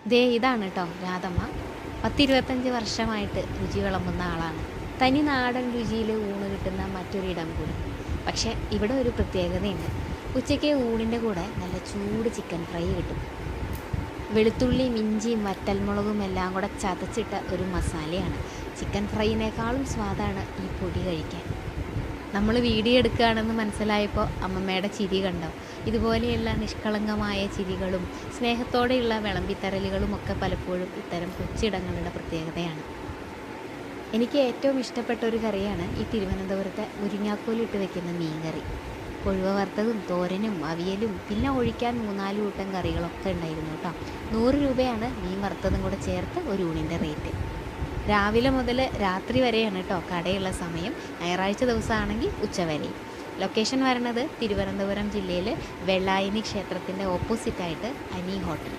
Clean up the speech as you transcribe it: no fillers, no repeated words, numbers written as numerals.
ഇതാണ് കേട്ടോ രാധമ്മ. 10-25 വർഷമായിട്ട് രുചി വിളമ്പുന്ന ആളാണ്. തനി നാടൻ രുചിയിൽ ഊണ് കിട്ടുന്ന മറ്റൊരിടം കൂടി. പക്ഷേ ഇവിടെ ഒരു പ്രത്യേകതയുണ്ട്. ഉച്ചയ്ക്ക് ഊണിൻ്റെ കൂടെ നല്ല ചൂട് ചിക്കൻ ഫ്രൈ കിട്ടും. വെളുത്തുള്ളിയും ഇഞ്ചിയും വറ്റൽമുളകും എല്ലാം കൂടെ ചതച്ചിട്ട ഒരു മസാലയാണ്. ചിക്കൻ ഫ്രൈയിനേക്കാളും സ്വാദാണ് ഈ പൊടി കഴിക്കാൻ. നമ്മൾ വീഡിയോ എടുക്കുകയാണെന്ന് മനസ്സിലായപ്പോൾ അമ്മമ്മയുടെ ചിരി കണ്ടോ? ഇതുപോലെയുള്ള നിഷ്കളങ്കമായ ചിരികളും സ്നേഹത്തോടെയുള്ള വിളമ്പിത്തരലുകളും ഒക്കെ പലപ്പോഴും ഇത്തരം കൊച്ചിടങ്ങളുടെ പ്രത്യേകതയാണ്. എനിക്ക് ഏറ്റവും ഇഷ്ടപ്പെട്ട ഒരു കറിയാണ് ഈ തിരുവനന്തപുരത്തെ മുരിങ്ങാക്കോലിട്ട് വെക്കുന്ന മീൻ കറി. കൊഴുവ വറുത്തതും തോരനും അവിയലും പിന്നെ ഒഴിക്കാൻ 3-4 കൂട്ടം കറികളൊക്കെ ഉണ്ടായിരുന്നു കേട്ടോ. 100 രൂപയാണ് മീൻ വറുത്തതും കൂടെ ചേർത്ത് ഒരു ഊണിൻ്റെ റേറ്റ്. രാവിലെ മുതൽ രാത്രി വരെയാണ് കേട്ടോ കടയുള്ള സമയം. ഞായറാഴ്ച ദിവസമാണെങ്കിൽ ഉച്ചവരെയും. ലൊക്കേഷൻ വരുന്നത് തിരുവനന്തപുരം ജില്ലയിൽ വെള്ളായണി ക്ഷേത്രത്തിൻ്റെ ഓപ്പോസിറ്റായിട്ട് അനി ഹോട്ടൽ.